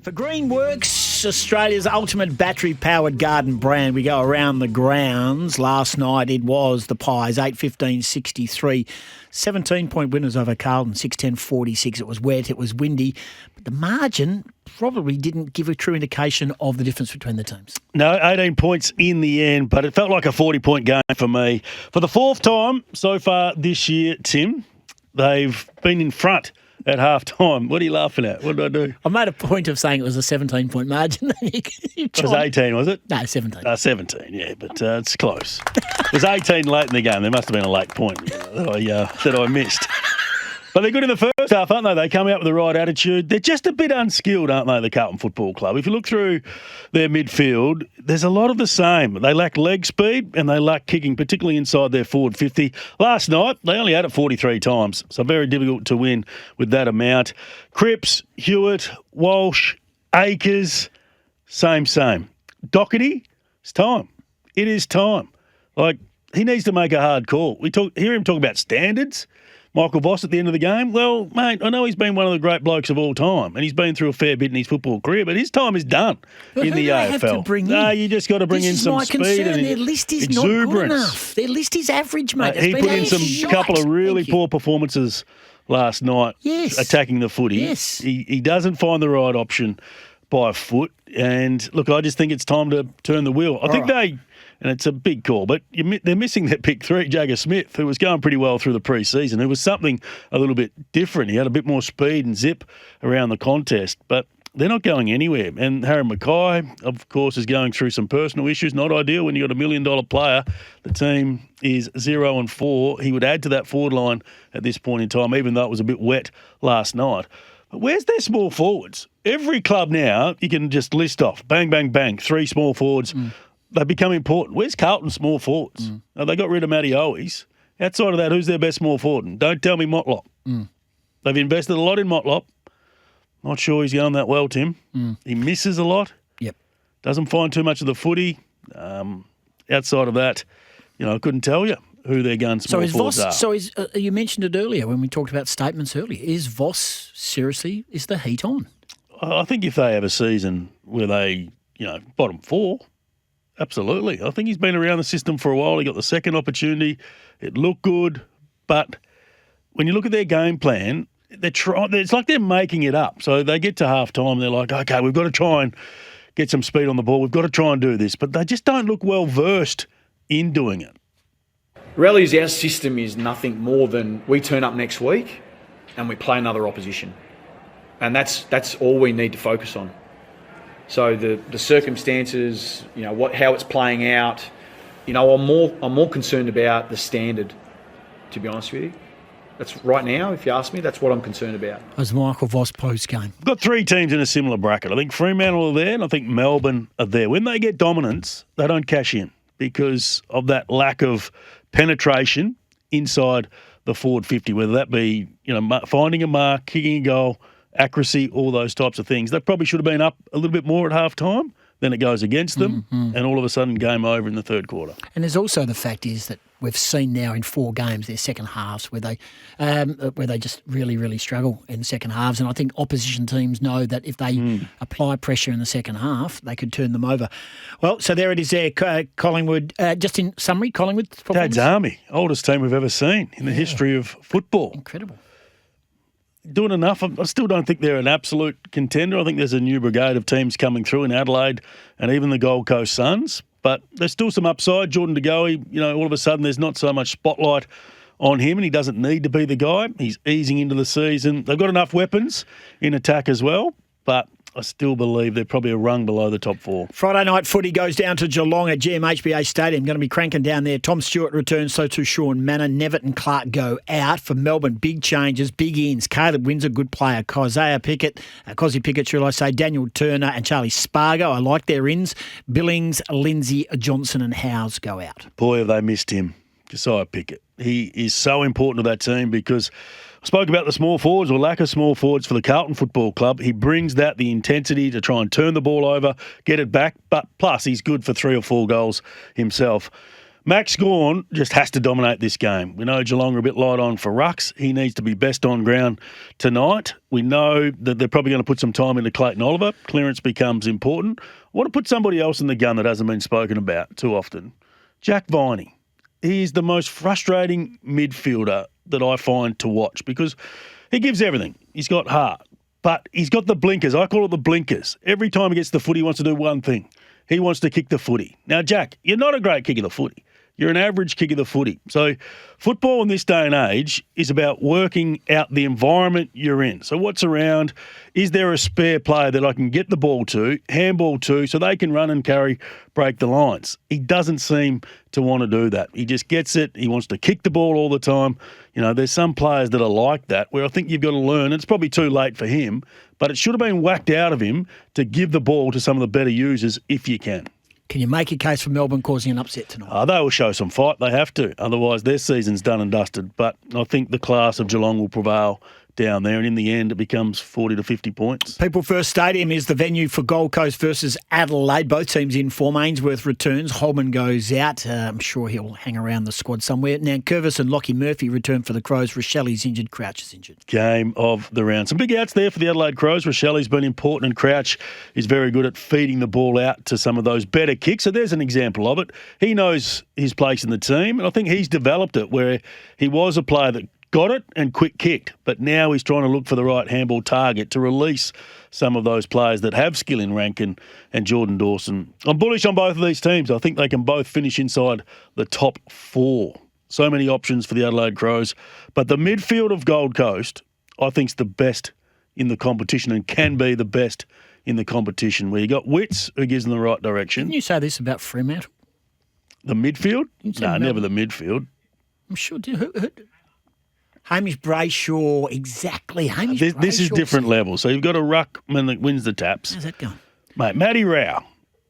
For Greenworks, Australia's ultimate battery-powered garden brand, we go around the grounds. Last night it was the Pies, 8-15-63. 17-point winners over Carlton, 6-10-46. It was wet, it was windy. But the margin probably didn't give a true indication of the difference between the teams. No, 18 points in the end, but it felt like a 40-point game for me. For the fourth time so far this year, Tim, they've been in front at half-time. What are you laughing at? What did I do? I made a point of saying it was a 17-point margin. It was 18, was it? No, 17. 17, yeah, but it's close. It was 18 late in the game. There must have been a late point that I missed. But they're good in the first half, aren't they? They come out with the right attitude. They're just a bit unskilled, aren't they, the Carlton Football Club? If you look through their midfield, there's a lot of the same. They lack leg speed and they lack kicking, particularly inside their forward 50. Last night, they only had it 43 times, so very difficult to win with that amount. Cripps, Hewitt, Walsh, Akers, same. Doherty, it's time. It is time. Like, he needs to make a hard call. Hear him talk about standards. Michael Voss at the end of the game. Well, mate, I know he's been one of the great blokes of all time, and he's been through a fair bit in his football career, but his time is done in the AFL. Have to bring in? You just got to bring in some speed and their list is exuberance. Not good enough. Their list is average, mate. He put in some couple of really poor performances last night, attacking the footy. Yes. He doesn't find the right option by foot, and look, I just think it's time to turn the wheel. I think and it's a big call, but they're missing their pick 3, Jagger Smith, who was going pretty well through the pre-season. It was something a little bit different. He had a bit more speed and zip around the contest, but they're not going anywhere. And Harry Mackay, of course, is going through some personal issues. Not ideal when you've got $1 million player. The team is 0-4. He would add to that forward line at this point in time, even though it was a bit wet last night. But where's their small forwards? Every club now, you can just list off, bang, bang, bang, 3 small forwards. They become important. Where's Carlton's small forwards? They got rid of Matty Owies. Outside of that, who's their best small forward? And don't tell me Motlop. They've invested a lot in Motlop. Not sure he's going that well, Tim. He misses a lot. Yep. Doesn't find too much of the footy. Outside of that, I couldn't tell you who their gun small forwards are. So you mentioned it earlier when we talked about statements earlier. Is Voss, seriously, is the heat on? I think if they have a season where they, bottom 4, absolutely. I think he's been around the system for a while. He got the second opportunity. It looked good. But when you look at their game plan, it's like they're making it up. So they get to halftime and they're like, okay, we've got to try and get some speed on the ball. We've got to try and do this. But they just don't look well versed in doing it. Really, is our system is nothing more than we turn up next week and we play another opposition. And that's all we need to focus on. So the circumstances, how it's playing out, I'm more concerned about the standard, to be honest with you. That's right now, if you ask me, that's what I'm concerned about. As Michael Voss post-game. We've got 3 teams in a similar bracket. I think Fremantle are there and I think Melbourne are there. When they get dominance, they don't cash in because of that lack of penetration inside the forward 50, whether that be, finding a mark, kicking a goal, accuracy, all those types of things. They probably should have been up a little bit more at half-time. Then it goes against them, and all of a sudden game over in the third quarter. And there's also the fact is that we've seen now in 4 games their second halves where they just really, really struggle in the second halves. And I think opposition teams know that if they apply pressure in the second half, they could turn them over. Well, so there it is there, Collingwood. Just in summary, Collingwood performance. Dad's Army, oldest team we've ever seen in the history of football. Incredible. Doing enough. I still don't think they're an absolute contender. I think there's a new brigade of teams coming through in Adelaide and even the Gold Coast Suns. But there's still some upside. Jordan De Goey, all of a sudden there's not so much spotlight on him and he doesn't need to be the guy. He's easing into the season. They've got enough weapons in attack as well, but I still believe they're probably a rung below the top 4. Friday night footy goes down to Geelong at GMHBA Stadium. Going to be cranking down there. Tom Stewart returns, so too Sean Manor. Nevitt and Clark go out. For Melbourne, big changes, big ins. Caleb Wynn's a good player. Kozzie Pickett, shall I say. Daniel Turner and Charlie Spargo. I like their ins. Billings, Lindsay, Johnson and Howes go out. Boy, have they missed him. Josiah Pickett. He is so important to that team because I spoke about the small forwards or lack of small forwards for the Carlton Football Club. He brings the intensity to try and turn the ball over, get it back, but plus he's good for 3 or 4 goals himself. Max Gawn just has to dominate this game. We know Geelong are a bit light on for rucks. He needs to be best on ground tonight. We know that they're probably going to put some time into Clayton Oliver. Clearance becomes important. I want to put somebody else in the gun that hasn't been spoken about too often. Jack Viney. He is the most frustrating midfielder that I find to watch because he gives everything. He's got heart, but he's got the blinkers. I call it the blinkers. Every time he gets the footy, he wants to do one thing. He wants to kick the footy. Now, Jack, you're not a great kicker of the footy. You're an average kick of the footy. So football in this day and age is about working out the environment you're in. So what's around? Is there a spare player that I can get the ball to, handball to, so they can run and carry, break the lines? He doesn't seem to want to do that. He just gets it. He wants to kick the ball all the time. You know, there's some players that are like that where I think you've got to learn. It's probably too late for him, but it should have been whacked out of him to give the ball to some of the better users if you can. Can you make a case for Melbourne causing an upset tonight? They will show some fight. They have to. Otherwise, their season's done and dusted. But I think the class of Geelong will prevail down there, and in the end, it becomes 40 to 50 points. People First Stadium is the venue for Gold Coast versus Adelaide. Both teams in form. Ainsworth returns. Holman goes out. I'm sure he'll hang around the squad somewhere. Now, Curvis and Lockie Murphy return for the Crows. Rochelli's injured. Crouch is injured. Game of the round. Some big outs there for the Adelaide Crows. Rochelli's been important, and Crouch is very good at feeding the ball out to some of those better kicks. So there's an example of it. He knows his place in the team, and I think he's developed it where he was a player that got it and quick kicked, but now he's trying to look for the right handball target to release some of those players that have skill in Rankin and Jordan Dawson. I'm bullish on both of these teams. I think they can both finish inside the top four. So many options for the Adelaide Crows. But the midfield of Gold Coast, I think, is the best in the competition and can be the best in the competition, where you got Witts, who gives them the right direction. Didn't you say this about Fremantle? The midfield? No, never the midfield. I'm sure. Hamish Brayshaw, exactly. This is different levels. So you've got a ruckman that wins the taps. How's that going? Mate, Matty Rao.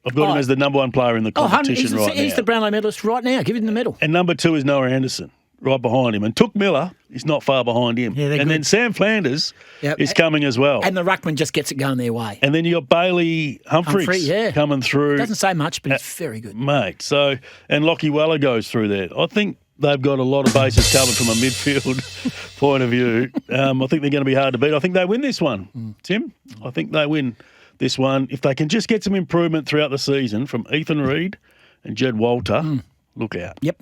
I've got him as the number one player in the competition right now. He's the Brownlow medalist right now. Give him the medal. And number two is Noah Anderson, right behind him. And Took Miller is not far behind him. Yeah, and then Sam Flanders is coming as well. And the ruckman just gets it going their way. And then you got Bailey Humphries coming through. Doesn't say much, but he's very good. Mate, so, and Lockie Weller goes through there. I think they've got a lot of bases covered from a midfield point of view. I think they're going to be hard to beat. I think they win this one, Tim. I think they win this one. If they can just get some improvement throughout the season from Ethan Reid and Jed Walter, look out. Yep.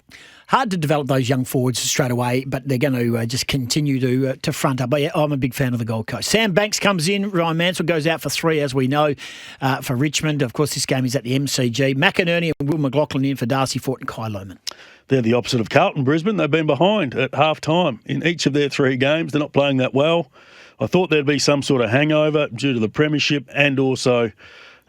Hard to develop those young forwards straight away, but they're going to just continue to front up. But yeah, I'm a big fan of the Gold Coast. Sam Banks comes in. Ryan Mansell goes out for 3, as we know, for Richmond. Of course, this game is at the MCG. McInerney and Will McLaughlin in for Darcy Fort and Kai Lohman. They're the opposite of Carlton, Brisbane. They've been behind at half-time in each of their 3 games. They're not playing that well. I thought there'd be some sort of hangover due to the premiership and also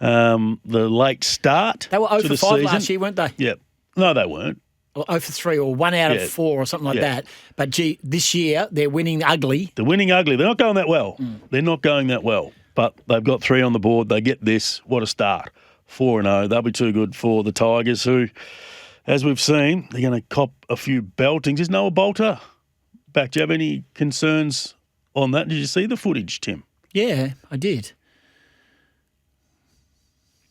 the late start. They were 0 to for the 5 season. last year, weren't they? Yep. No, they weren't. Or 0 for 3 or 1 out of 4 or something like that. But, gee, this year they're winning ugly. They're winning ugly. They're not going that well. They're not going that well. But they've got 3 on the board. They get this. What a start. 4-0. They'll be too good for the Tigers, who, as we've seen, they're going to cop a few beltings. Is Noah Bolter back? Do you have any concerns on that? Did you see the footage, Tim? Yeah, I did.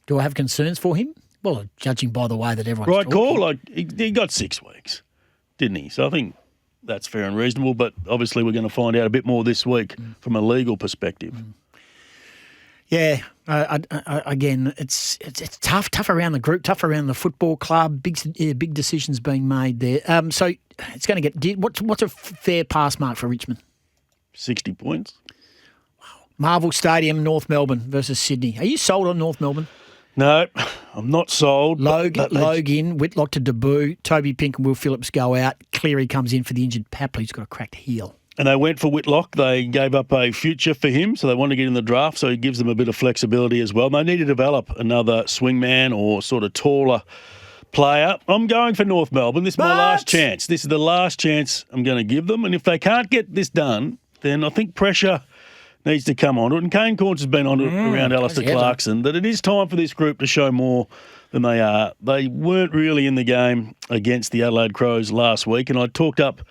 Do I have concerns for him? Well, judging by the way that everyone's right talking. call. Like he got 6 weeks, didn't he? So I think that's fair and reasonable. But obviously, we're going to find out a bit more this week from a legal perspective. Yeah. Again, it's tough around the group, tough around the football club. Big decisions being made there. So it's going to get. What's a fair pass mark for Richmond? 60 points. Wow. Marvel Stadium, North Melbourne versus Sydney. Are you sold on North Melbourne? No, I'm not sold. Logan, Whitlock to debut. Toby Pink and Will Phillips go out. Cleary comes in for the injured Papley, who's got a cracked heel. And they went for Whitlock. They gave up a future for him, so they want to get in the draft, so he gives them a bit of flexibility as well. They need to develop another swingman or sort of taller player. I'm going for North Melbourne. This is my last chance. This is the last chance I'm going to give them. And if they can't get this done, then I think pressure needs to come on it. And Kane Corns has been on it around Alistair Clarkson, that it is time for this group to show more than they are. They weren't really in the game against the Adelaide Crows last week, and I talked up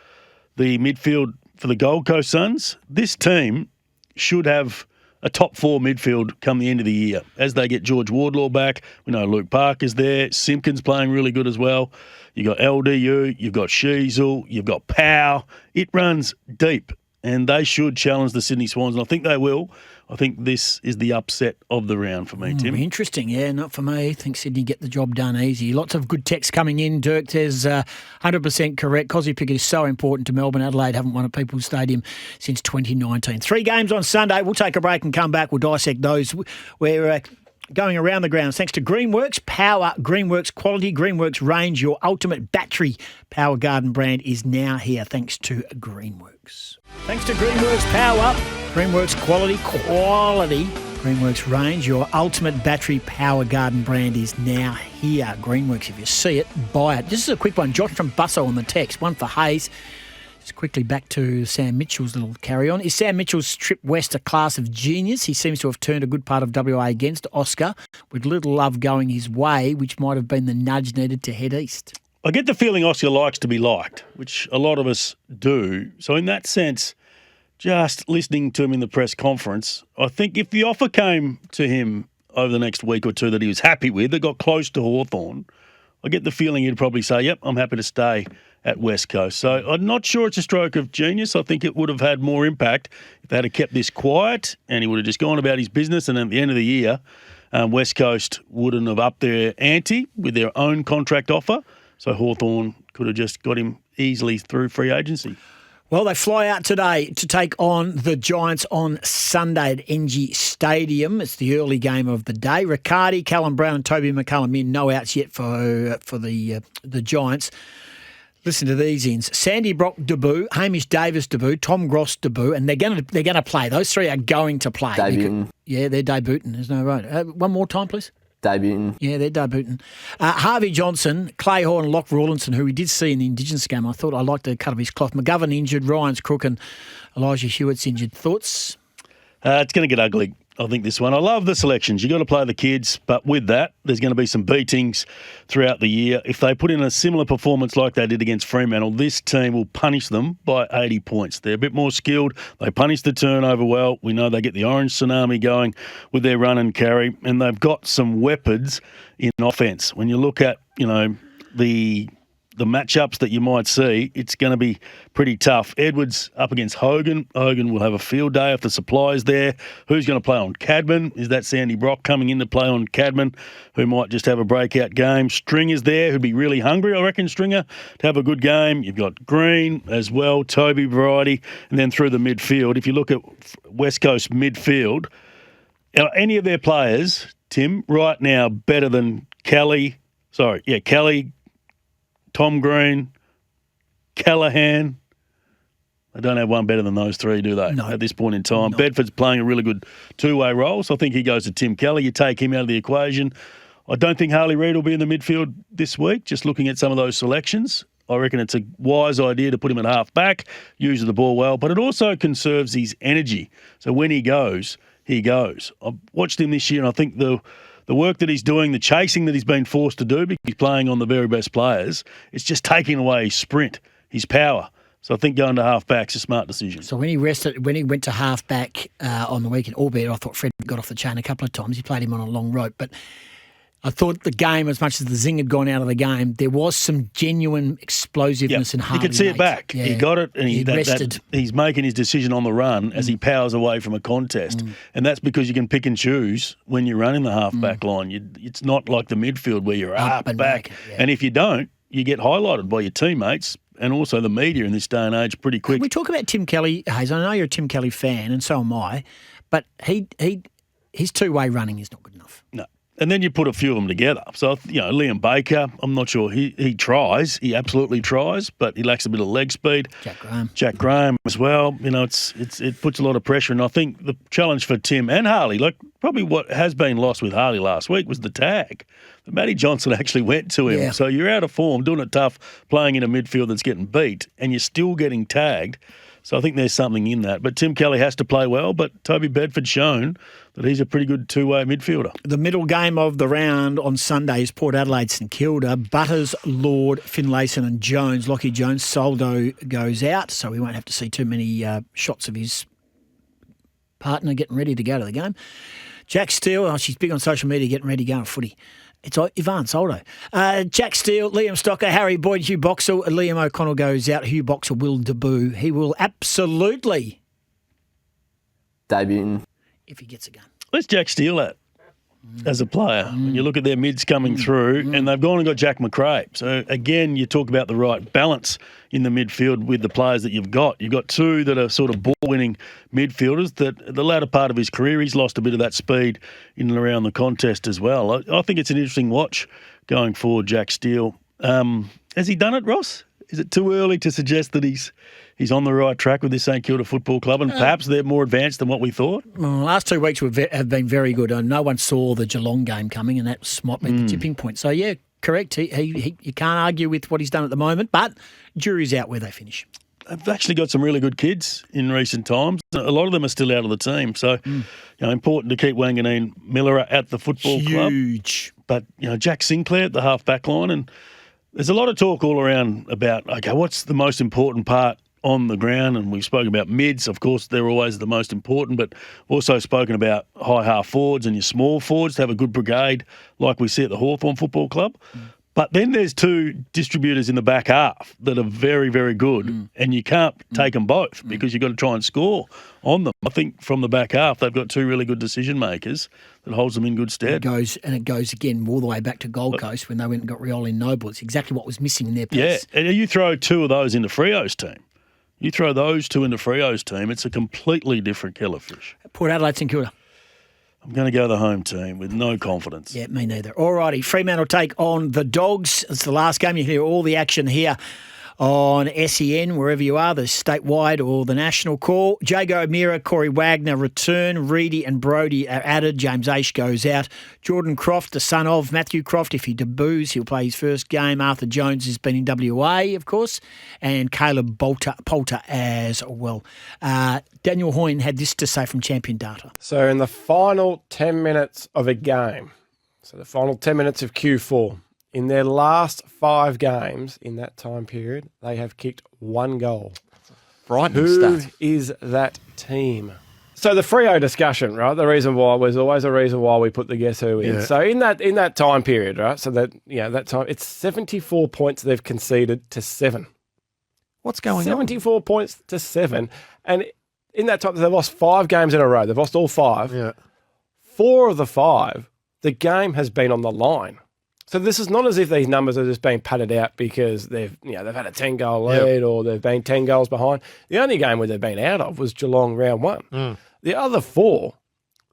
the midfield for the Gold Coast Suns. This team should have a top 4 midfield come the end of the year. As they get George Wardlaw back, we know Luke Parker's there. Simpkins playing really good as well. You've got LDU, you've got Sheasel, you've got Powell. It runs deep, and they should challenge the Sydney Swans, and I think they will. I think this is the upset of the round for me, Tim. Interesting, yeah, not for me. I think Sydney get the job done easy. Lots of good texts coming in. Dirk says 100% correct. Cosy Pickett is so important to Melbourne. Adelaide haven't won at People's Stadium since 2019. 3 games on Sunday. We'll take a break and come back. We'll dissect those. We're going around the grounds thanks to Greenworks Power, Greenworks Quality, Greenworks Range. Your ultimate battery power garden brand is now here thanks to Greenworks. Thanks to Greenworks Power, Greenworks Quality, Greenworks Range. Your ultimate battery power garden brand is now here. Greenworks, if you see it, buy it. This is a quick one. Josh from Busso on the text. One for Hase. Just quickly back to Sam Mitchell's little carry-on. Is Sam Mitchell's trip west a class of genius? He seems to have turned a good part of WA against Oscar, with little love going his way, which might have been the nudge needed to head east. I get the feeling Oscar likes to be liked, which a lot of us do. So in that sense, just listening to him in the press conference, I think if the offer came to him over the next week or two that he was happy with, that got close to Hawthorn, I get the feeling he'd probably say, yep, I'm happy to stay at West Coast. So I'm not sure it's a stroke of genius. I think it would have had more impact if they had kept this quiet and he would have just gone about his business, and at the end of the year, West Coast wouldn't have upped their ante with their own contract offer. So Hawthorn could have just got him easily through free agency. Well, they fly out today to take on the Giants on Sunday at NG Stadium. It's the early game of the day. Riccardi, Callum Brown and Toby McCullum in. No outs yet for the Giants. Listen to these ins: Sandy Brock debut, Hamish Davis debut, Tom Gross debut, and they're going to play. Those 3 are going to play. Debuting. Yeah, they're debuting. There's no road. One more time, please. Debuting. Yeah, they're debuting. Harvey Johnson, Clay Horn, Locke Rawlinson, who we did see in the Indigenous game. I thought I liked the cut of his cloth. McGovern injured, Ryan's crook, and Elijah Hewitt's injured. Thoughts? It's going to get ugly, I think, this one. I love the selections. You've got to play the kids, but with that, there's going to be some beatings throughout the year. If they put in a similar performance like they did against Fremantle, this team will punish them by 80 points. They're a bit more skilled. They punish the turnover well. We know they get the orange tsunami going with their run and carry, and they've got some weapons in offence. When you look at, the matchups that you might see, it's going to be pretty tough. Edwards up against Hogan. Hogan will have a field day if the supply's there. Who's going to play on Cadman? Is that Sandy Brock coming in to play on Cadman, who might just have a breakout game? Stringer's there, who'd be really hungry, I reckon, Stringer, to have a good game. You've got Green as well, Toby variety, and then through the midfield. If you look at West Coast midfield, any of their players, Tim, right now better than Kelly, Tom Green, Callaghan. They don't have one better than those 3, do they, at this point in time? No. Bedford's playing a really good two-way role, so I think he goes to Tim Kelly. You take him out of the equation. I don't think Harley Reid will be in the midfield this week, just looking at some of those selections. I reckon it's a wise idea to put him at half-back, uses the ball well, but it also conserves his energy. So when he goes, he goes. I've watched him this year, and I think the work that he's doing, the chasing that he's been forced to do because he's playing on the very best players, it's just taking away his sprint, his power. So I think going to half-back's a smart decision. So when he went to half-back on the weekend, albeit I thought Fred got off the chain a couple of times, he played him on a long rope, but I thought the game, as much as the zing had gone out of the game, there was some genuine explosiveness and heart. You could see it back. Yeah. He got it, and he rested. He's making his decision on the run as he powers away from a contest. And that's because you can pick and choose when you run in the half-back line. It's not like the midfield where you're up and back. Yeah. And if you don't, you get highlighted by your teammates and also the media in this day and age pretty quick. We talk about Tim Kelly, Hayes. I know you're a Tim Kelly fan, and so am I, but his two-way running is not good enough. No. And then you put a few of them together. So, Liam Baker, I'm not sure. He tries. He absolutely tries, but he lacks a bit of leg speed. Jack Graham as well. It puts a lot of pressure. And I think the challenge for Tim and Harley, like probably what has been lost with Harley last week, was the tag. Matty Johnson actually went to him. Yeah. So you're out of form, doing it tough, playing in a midfield that's getting beat, and you're still getting tagged. So I think there's something in that. But Tim Kelly has to play well, but Toby Bedford's shown that he's a pretty good two-way midfielder. The middle game of the round on Sunday is Port Adelaide St Kilda. Butters, Lord, Finlayson and Jones. Lockie Jones, Soldo goes out, so we won't have to see too many shots of his partner getting ready to go to the game. Jack Steele, she's big on social media getting ready to go on footy. It's Ivan Soldo. Jack Steele, Liam Stocker, Harry Boyd, Hugh Boxall. Liam O'Connell goes out. Hugh Boxall will debut. He will absolutely debut if he gets a gun. Where's Jack Steele at as a player? When you look at their mids coming through, and they've gone and got Jack McRae. So, again, you talk about the right balance in the midfield with the players that you've got. You've got two that are sort of ball-winning midfielders that the latter part of his career, he's lost a bit of that speed in and around the contest as well. I think it's an interesting watch going forward, Jack Steele. Has he done it, Ross? Is it too early to suggest that he's on the right track with this St Kilda Football Club, and perhaps they're more advanced than what we thought? Well, the last 2 weeks have been very good. No one saw the Geelong game coming, and that might be the tipping point. So, yeah, correct. He you can't argue with what he's done at the moment, but jury's out where they finish. They've actually got some really good kids in recent times. A lot of them are still out of the team. So, important to keep Wanganeen Miller at the football club. Huge. But, Jack Sinclair at the half-back line, and there's a lot of talk all around about, okay, what's the most important part on the ground? And we've spoken about mids. Of course, they're always the most important, but also spoken about high half forwards and your small forwards to have a good brigade like we see at the Hawthorn Football Club. But then there's two distributors in the back half that are very, very good, and you can't take them both because you've got to try and score on them. I think from the back half, they've got two really good decision makers that holds them in good stead. It goes again all the way back to Gold Coast when they went and got Rioli and Noble. It's exactly what was missing in their piece. Yeah, and you throw two of those into Freo's team. You throw those two into Freo's team, it's a completely different kettle of fish. Port Adelaide, St Kilda. I'm going to go the home team with no confidence. Yeah, me neither. All righty, Fremantle take on the Dogs. It's the last game. You hear all the action here on SEN, wherever you are, the statewide or the national call. Jago O'Meara, Corey Wagner return. Reedy and Brodie are added. James Aish goes out. Jordan Croft, the son of Matthew Croft, if he debuts, he'll play his first game. Arthur Jones has been in WA, of course, and Caleb Poulter as well. Daniel Hoyne had this to say from Champion Data. So in the final 10 minutes of a game, so the final 10 minutes of Q4, in their last 5 games in that time period, they have kicked 1 goal. Frightening Who stat. is that team? So the Freo discussion, right? The reason why was always a reason why we put the guess who in. Yeah. So in that time period, right? So that time, it's 74 points they've conceded to 7. What's going 74 points to 7, and in that time they've lost 5 games in a row. They've lost all 5. Yeah. 4 of the 5, the game has been on the line. So this is not as if these numbers are just being padded out because they've had a 10-goal lead or they've been 10 goals behind. The only game where they've been out of was Geelong round 1. The other 4,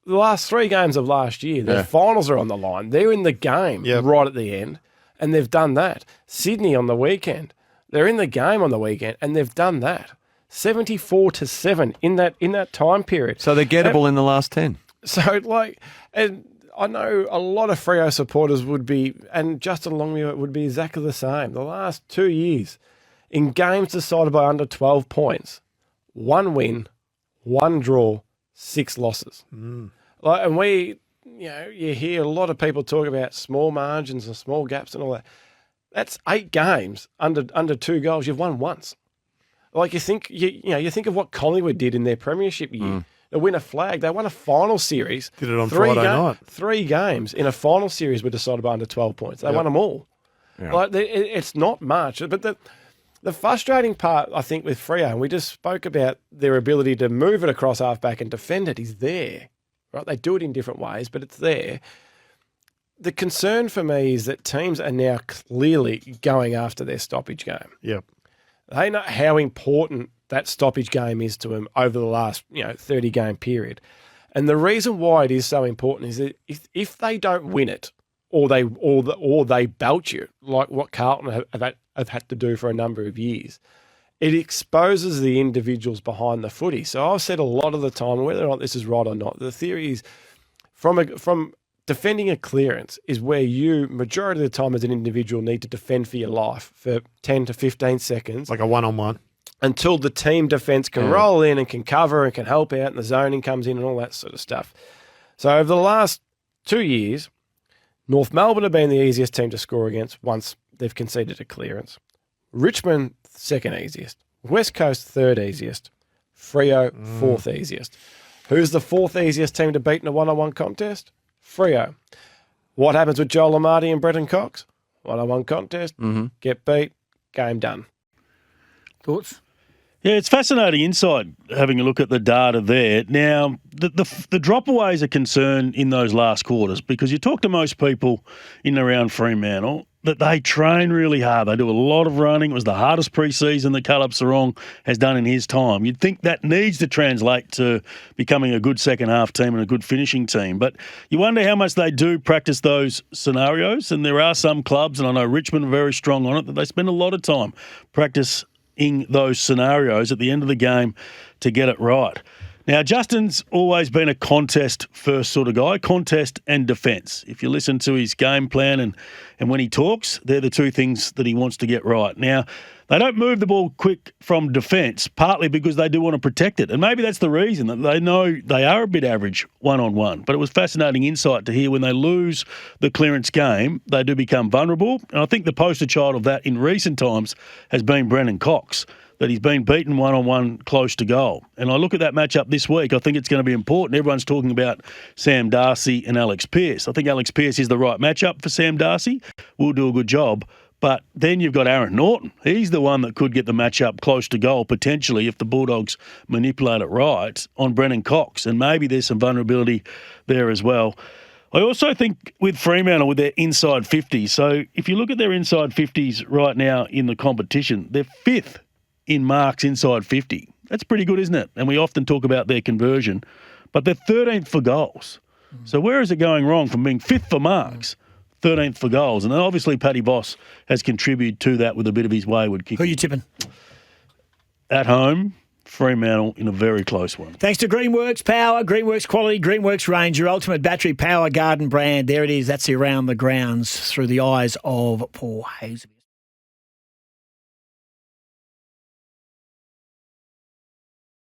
the last 3 games of last year, their finals are on the line. They're in the game right at the end, and they've done that. Sydney on the weekend, they're in the game on the weekend, and they've done that. 74-7 in that time period. So they're gettable in the last 10. So and I know a lot of Freo supporters would be, and Justin Longmuir would be exactly the same. The last 2 years, in games decided by under 12 points, 1 win, 1 draw, 6 losses. And you hear a lot of people talk about small margins and small gaps and all that. That's 8 games under 2 goals. You've won once. You think of what Collingwood did in their premiership year. They win a flag. They won a final series. Did it on Friday night. 3 games in a final series were decided by under 12 points. They won them all. Yeah. It's not much. But the frustrating part, I think, with Freo, and we just spoke about their ability to move it across halfback and defend it, is there. Right? They do it in different ways, but it's there. The concern for me is that teams are now clearly going after their stoppage game. Yep. They know how important that stoppage game is to them over the last 30-game period. And the reason why it is so important is that if they don't win it, or they belch you, like what Carlton have had to do for a number of years, it exposes the individuals behind the footy. So I've said a lot of the time, whether or not this is right or not, the theory is from defending a clearance is where you, majority of the time as an individual, need to defend for your life for 10 to 15 seconds. Like a one-on-one. Until the team defence can roll in and can cover and can help out and the zoning comes in and all that sort of stuff. So over the last 2 years, North Melbourne have been the easiest team to score against once they've conceded a clearance. Richmond, second easiest. West Coast, third easiest. Freo, fourth easiest. Who's the fourth easiest team to beat in a one-on-one contest? Freo. What happens with Joel Amartey and Brenton Cox? One-on-one contest, get beat, game done. Thoughts? Yeah, it's fascinating insight having a look at the data there. Now, the drop-aways are concerned in those last quarters because you talk to most people in and around Fremantle that they train really hard. They do a lot of running. It was the hardest pre-season that Caleb Sarong has done in his time. You'd think that needs to translate to becoming a good second-half team and a good finishing team. But you wonder how much they do practice those scenarios. And there are some clubs, and I know Richmond are very strong on it, that they spend a lot of time practicing those scenarios at the end of the game to get it right. Now, Justin's always been a contest-first sort of guy, contest and defence. If you listen to his game plan and when he talks, they're the two things that he wants to get right. Now, they don't move the ball quick from defence, partly because they do want to protect it. And maybe that's the reason, that they know they are a bit average one-on-one. But it was fascinating insight to hear when they lose the clearance game, they do become vulnerable. And I think the poster child of that in recent times has been Brenton Cox, that he's been beaten one-on-one close to goal. And I look at that matchup this week, I think it's going to be important. Everyone's talking about Sam Darcy and Alex Pearce. I think Alex Pearce is the right matchup for Sam Darcy. Will do a good job. But then you've got Aaron Norton. He's the one that could get the matchup close to goal, potentially, if the Bulldogs manipulate it right, on Brenton Cox. And maybe there's some vulnerability there as well. I also think with Fremantle, with their inside 50s, so if you look at their inside 50s right now in the competition, they're fifth in marks inside 50. That's pretty good, isn't it? And we often talk about their conversion, but they're 13th for goals. So where is it going wrong from being fifth for marks, 13th for goals? And then obviously Paddy Boss has contributed to that with a bit of his wayward kick. Who are you tipping? At home, Fremantle in a very close one. Thanks to Greenworks Power, Greenworks Quality, Greenworks Range, your ultimate battery power garden brand. There it is. That's the Around the Grounds through the eyes of Paul Hasleby.